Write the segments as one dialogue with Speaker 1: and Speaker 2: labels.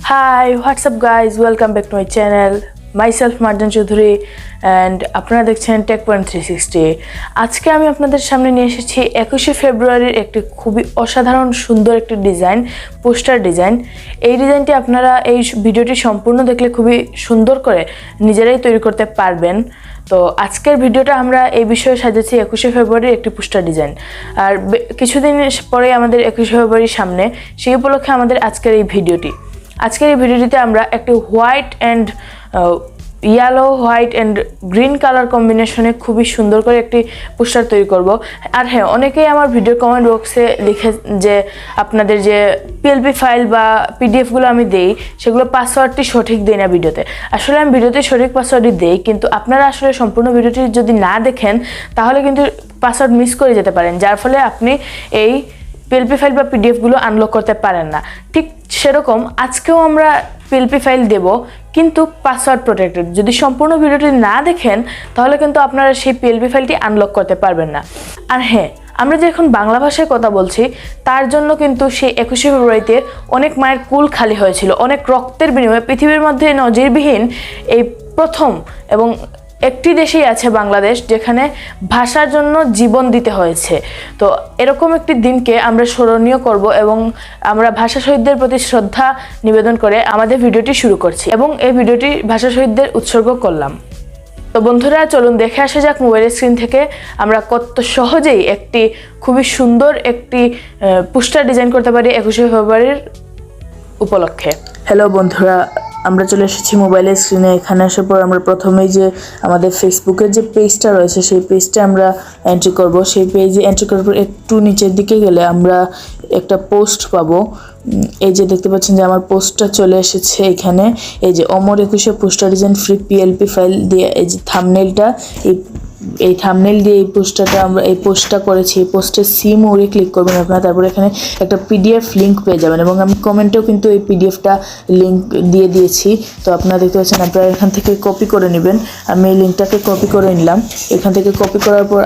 Speaker 1: Hi, what's up guys? Welcome back to my channel. Myself Marjan Choudhury and আপনারা দেখছেন take point 360। আজকে আমি আপনাদের সামনে নিয়ে এসেছি 21শে ফেব্রুয়ারির একটি খুবই অসাধারণ সুন্দর একটি ডিজাইন, পোস্টার ডিজাইন। এই ডিজাইনটি আপনারা এই ভিডিওটি সম্পূর্ণ দেখলে খুবই সুন্দর করে নিজেরাই তৈরি করতে পারবেন। তো আজকের ভিডিওটা আমরা এই বিষয়ে সাজাচ্ছি 21শে ফেব্রুয়ারির একটি পোস্টার ডিজাইন। আর কিছুদিন পরে আমাদের 21শে ফেব্রুয়ারির সামনে, সেই উপলক্ষে আমাদের আজকের এই ভিডিওটি। আজকের এই ভিডিওটিতে আমরা একটি white and yellow, white and green colour কম্বিনেশনে খুবই সুন্দর করে একটি পোস্টার তৈরি করব। আর হ্যাঁ, অনেকেই আমার ভিডিও কমেন্ট বক্সে লিখে যে আপনাদের যে পিএলপি ফাইল বা পিডিএফগুলো আমি দেই সেগুলো পাসওয়ার্ডটি সঠিক দেই না ভিডিওতে। আসলে আমি ভিডিওতে সঠিক পাসওয়ার্ডই দেই, কিন্তু আপনারা আসলে সম্পূর্ণ ভিডিওটি যদি না দেখেন তাহলে কিন্তু পাসওয়ার্ড মিস করে যেতে পারেন, যার ফলে আপনি এই পিএলপি ফাইল বা পিডিএফগুলো আনলক করতে পারেন না। ঠিক সেরকম আজকেও আমরা পিএলপি ফাইল দেব, কিন্তু পাসওয়ার্ড প্রোটেক্টেড। যদি সম্পূর্ণ ভিডিওটি না দেখেন তাহলে কিন্তু আপনারা সেই পিএলপি ফাইলটি আনলক করতে পারবেন না। আর হ্যাঁ, আমরা যে এখন বাংলা ভাষায় কথা বলছি তার জন্য কিন্তু সেই 21শে ফেব্রুয়ারিতে অনেক মায়ের কুল খালি হয়েছিল, অনেক রক্তের বিনিময়ে পৃথিবীর মধ্যে নজিরবিহীন এই প্রথম এবং একটি দেশেই আছে বাংলাদেশ যেখানে ভাষার জন্য জীবন দিতে হয়েছে। তো এরকম একটি দিনকে আমরা স্মরণীয় করব এবং আমরা ভাষা শহীদদের প্রতি শ্রদ্ধা নিবেদন করে আমাদের ভিডিওটি শুরু করছি এবং এই ভিডিওটি ভাষা শহীদদের উৎসর্গ করলাম। তো বন্ধুরা, চলুন দেখে আসা যাক মোবাইলের স্ক্রিন থেকে আমরা কত সহজেই একটি খুবই সুন্দর একটি পোস্টার ডিজাইন করতে পারি 21শে ফেব্রুয়ারির উপলক্ষে। হ্যালো বন্ধুরা, আমরা চলে এসেছি মোবাইলের স্ক্রিনে। এখানে আসার পর আমরা প্রথমেই যে আমাদের ফেসবুকের যে পেজটা রয়েছে সেই পেজটা আমরা এন্ট্রি করব। সেই পেজে এন্ট্রি করার পর একটু নিচের দিকে গেলে আমরা একটা পোস্ট পাবো। এই যে দেখতে পাচ্ছেন যে আমার পোস্টটা চলে এসেছে এখানে। এই যে অমর 21শে poster design free PLP file দিয়ে এই যে থাম্বনেইলটা, এই থাম্বনেইল দিয়ে এই পোস্টটা করেছি। এই পোস্টে সি মোড়ে ক্লিক করবেন আপনারা, তারপর এখানে একটা পিডিএফ লিঙ্ক পেয়ে যাবেন এবং আমি কমেন্টেও কিন্তু এই পিডিএফটা লিঙ্ক দিয়ে দিয়েছি। তো আপনারা দেখতে পাচ্ছেন, আপনারা এখান থেকে কপি করে নেবেন। আমি এই লিঙ্কটাকে কপি করে নিলাম। এখান থেকে কপি করার পর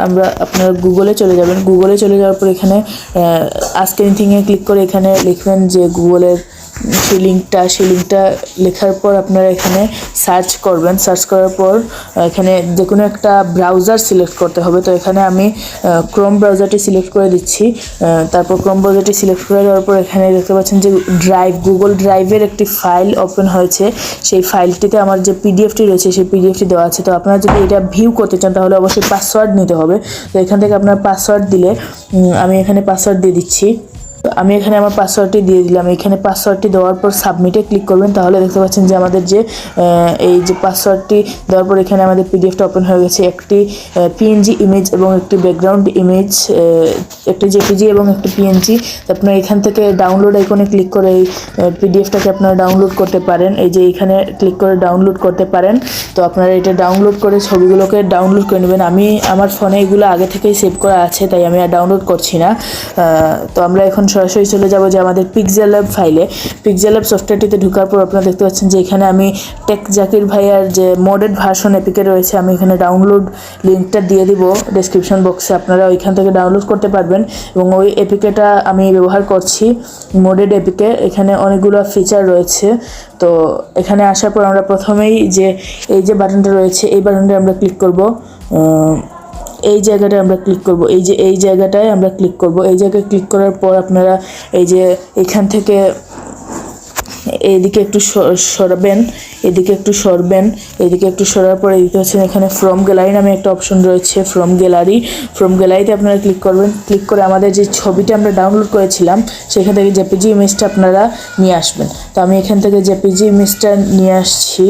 Speaker 1: আপনারা গুগলে চলে যাবেন। গুগলে চলে যাওয়ার পর এখানে আস্ক এনিথিংয়ে ক্লিক করে এখানে লিখবেন যে গুগলের সেই লিঙ্কটা লেখার পর আপনারা এখানে সার্চ করবেন। সার্চ করার পর এখানে যে কোনো একটা ব্রাউজার সিলেক্ট করতে হবে। তো এখানে আমি ক্রোম ব্রাউজারটি সিলেক্ট করে দিচ্ছি। তারপর ক্রোম ব্রাউজারটি সিলেক্ট করে দেওয়ার পর এখানে দেখতে পাচ্ছেন যে গুগল ড্রাইভের একটি ফাইল ওপেন হয়েছে। সেই ফাইলটিতে আমার যে পিডিএফটি রয়েছে সেই পিডিএফটি দেওয়া আছে। তো আপনারা যদি এটা ভিউ করতে চান তাহলে অবশ্যই পাসওয়ার্ড নিতে হবে। তো এখান থেকে আপনার পাসওয়ার্ড দিলে, আমি এখানে পাসওয়ার্ড দিয়ে দিচ্ছি। আমি এখানে আমার পাসওয়ার্ডটি দিয়ে দিলাম। এখানে পাসওয়ার্ডটি দেওয়ার পর সাবমিটে ক্লিক করবেন। তাহলে দেখতে পাচ্ছেন যে আমাদের যে এই যে পাসওয়ার্ডটি দেওয়ার পর এখানে আমাদের পিডিএফটা ওপেন হয়ে গেছে। একটি পিএনজি ইমেজ এবং একটি ব্যাকগ্রাউন্ড ইমেজ, একটি জেপিজি এবং একটি পিএনজি। আপনারা এখান থেকে ডাউনলোড আইকনে ক্লিক করে এই পিডিএফটাকে আপনারা ডাউনলোড করতে পারেন। এই যে এখানে ক্লিক করে ডাউনলোড করতে পারেন। তো আপনারা এটা ডাউনলোড করে ছবিগুলোকে ডাউনলোড করে নেবেন। আমি আমার ফোনে এগুলো আগে থেকেই সেভ করা আছে, তাই আমি আর ডাউনলোড করছি না। তো আমরা এখন সরাসরি চলে যাব যে আমাদের পিক্সেল ল্যাব ফাইলে। পিক্সেল ল্যাব সফটওয়্যারটিতে ঢোকার পর আপনারা দেখতে পাচ্ছেন যে এখানে আমি টেক জাকির ভাইয়ার যে মডেড ভার্সন এপিকে রয়েছে, আমি এখানে ডাউনলোড লিঙ্কটা দিয়ে দিব ডেসক্রিপশন বক্সে। আপনারা ওইখান থেকে ডাউনলোড করতে পারবেন এবং ওই এপিকেটা আমি ব্যবহার করছি, মডেড এপিকে। এখানে অনেকগুলো ফিচার রয়েছে। তো এখানে আসার পর আমরা প্রথমেই যে এই যে বাটনটা রয়েছে এই বাটনটা আমরা ক্লিক করব। এই জায়গাটায় আমরা ক্লিক করব। এই জায়গাটায় আমরা ক্লিক করব। এই জায়গায় ক্লিক করার পর আপনারা এই যে এখান থেকে এদিকে একটু সরাবেন, এদিকে একটু সরার পর এদিকে হচ্ছে এখানে ফ্রম গ্যালারি নামে একটা অপশন রয়েছে, ফ্রম গ্যালারিতে আপনারা ক্লিক করবেন। ক্লিক করে আমাদের যে ছবিটা আমরা ডাউনলোড করেছিলাম সেখান থেকে জেপিজি ইমেজটা আপনারা নিয়ে আসবেন। তো আমি এখান থেকে জেপিজি ইমেজটা নিয়ে আসছি।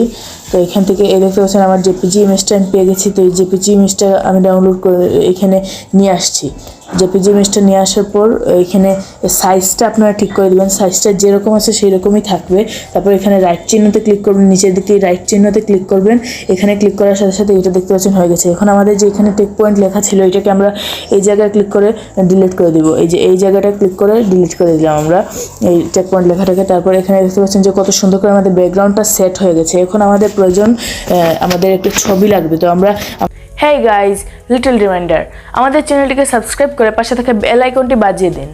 Speaker 1: তো এখান থেকে দেখতে পাচ্ছেন আমার জেপিজি ইমেজটা আমি পেয়ে গেছি। তো এই জেপিজি ইমেজটা আমি ডাউনলোড করে এখানে নিয়ে আসছি। জেপিজি ইমেজটা নিয়ে আসার পর এখানে সাইজটা আপনারা ঠিক করে দেবেন। সাইজটা যেরকম আছে সেই রকমই থাকবে। তারপর এখানে রাইট চিহ্নতে ক্লিক করবেন, নিচের দিকে রাইট চিহ্নতে ক্লিক করবেন। এখানে ক্লিক করার সাথে সাথে এটা দেখতে পাচ্ছেন হয়ে গেছে। এখন আমাদের যে এখানে টেক পয়েন্ট লেখা ছিল এটাকে আমরা এই জায়গায় ক্লিক করে ডিলিট করে দিব। এই যে এই জায়গাটা ক্লিক করে ডিলিট করে দিলাম আমরা এই টেক পয়েন্ট লেখাটাকে। তারপর এখানে দেখতে পাচ্ছেন যে কত সুন্দর করে আমাদের ব্যাকগ্রাউন্ডটা সেট হয়ে গেছে। এখন আমাদের প্রয়োজন, আমাদের একটা ছবি লাগবে। তো আমরা Hey guys, little reminder, আমাদের চ্যানেলটিকে সাবস্ক্রাইব করে পাশে থাকা বেল আইকনটি বাজিয়ে দিন।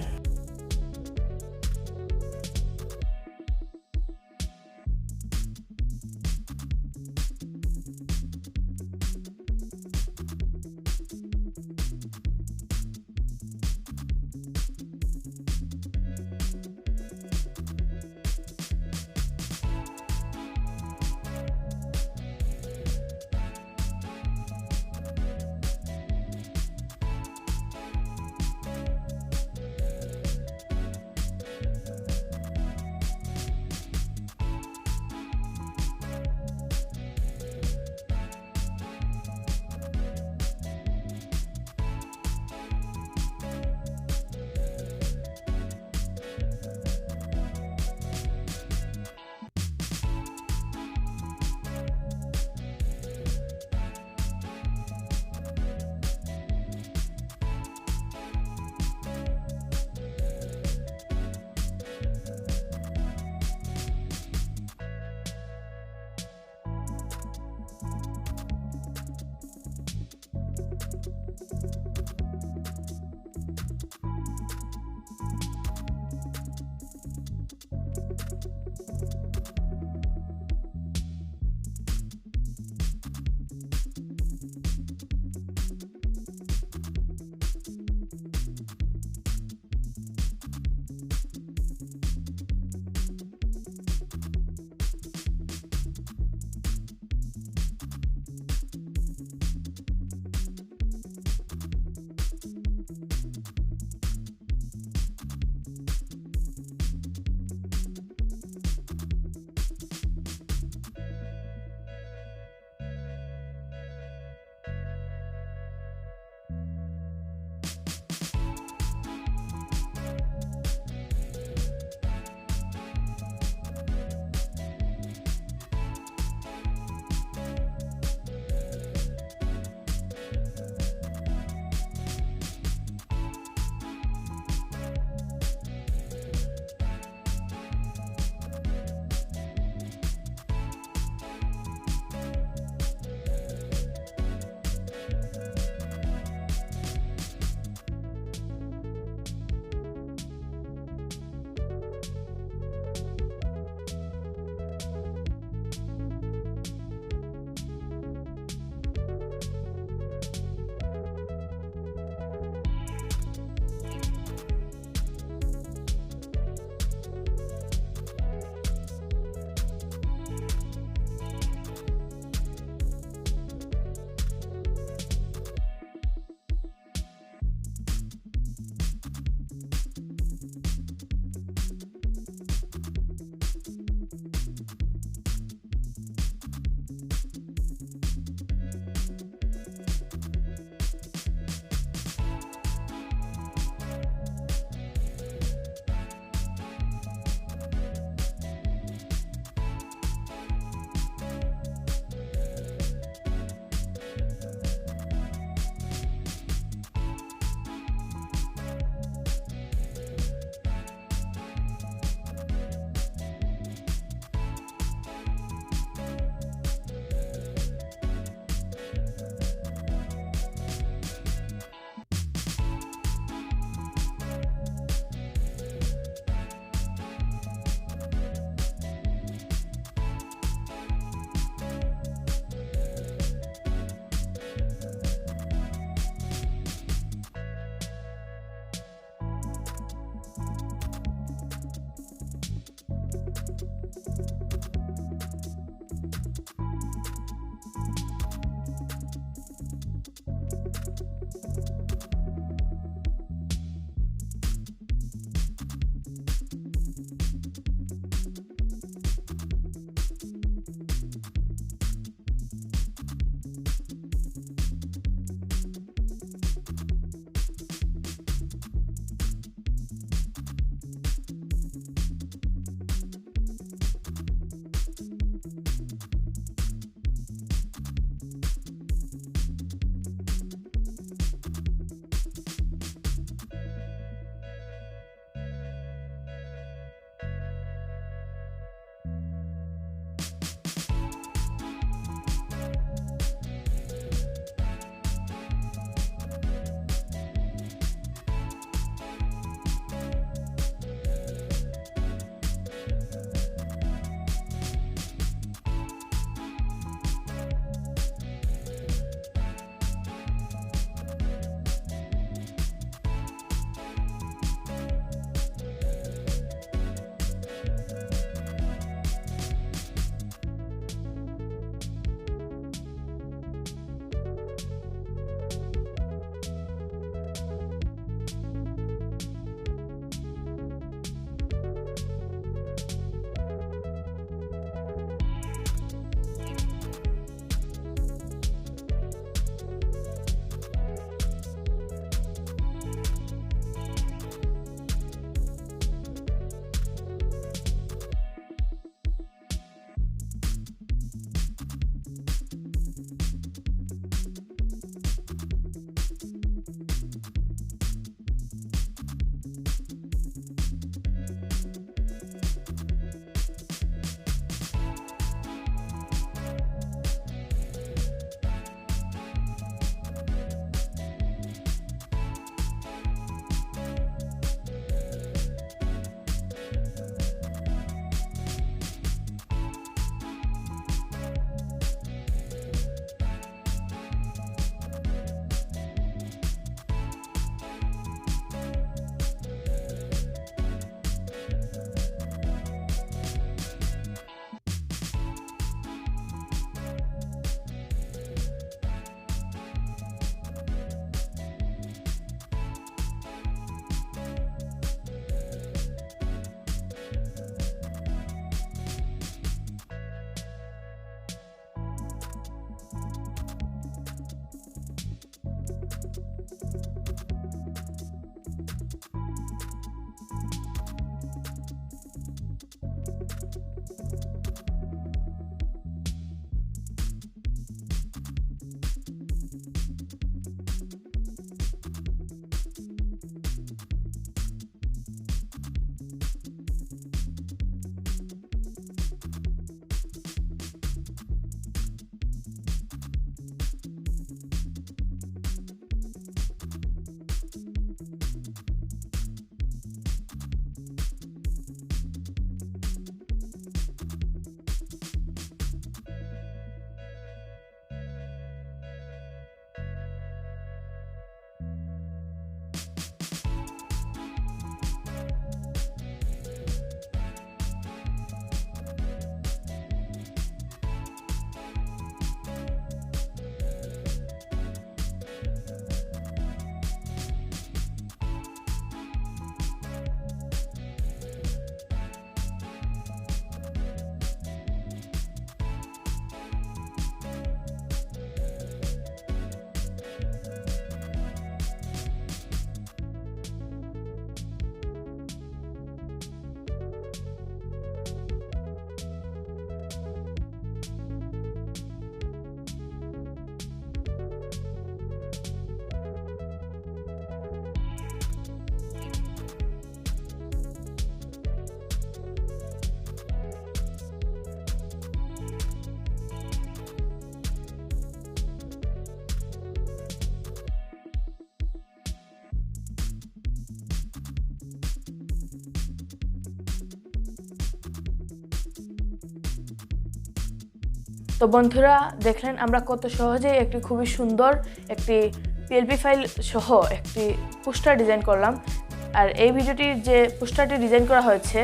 Speaker 1: তো বন্ধুরা দেখলেন আমরা কত সহজেই একটি খুবই সুন্দর একটি PLP ফাইল সহ একটি পোস্টার ডিজাইন করলাম। আর এই ভিডিওটির যে পোস্টারটি ডিজাইন করা হয়েছে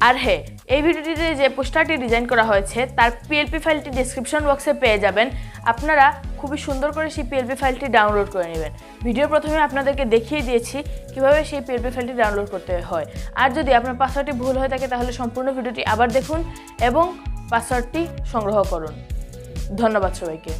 Speaker 1: আর হ্যাঁ, এই ভিডিওটিতে যে পোস্টারটি ডিজাইন করা হয়েছে তার PLP ফাইলটি ডেসক্রিপশন বক্সে পেয়ে যাবেন। আপনারা খুবই সুন্দর করে সেই PLP ফাইলটি ডাউনলোড করে নেবেন। ভিডিও প্রথমে আপনাদেরকে দেখিয়ে দিয়েছি কিভাবে সেই PLP ফাইলটি ডাউনলোড করতে হয়। আর যদি আপনার পাসওয়ার্ডটি ভুল হয়ে থাকে তাহলে সম্পূর্ণ ভিডিওটি আবার দেখুন এবং পাসওয়ার্ডটি সংগ্রহ করুন। ধন্যবাদ সবাইকে।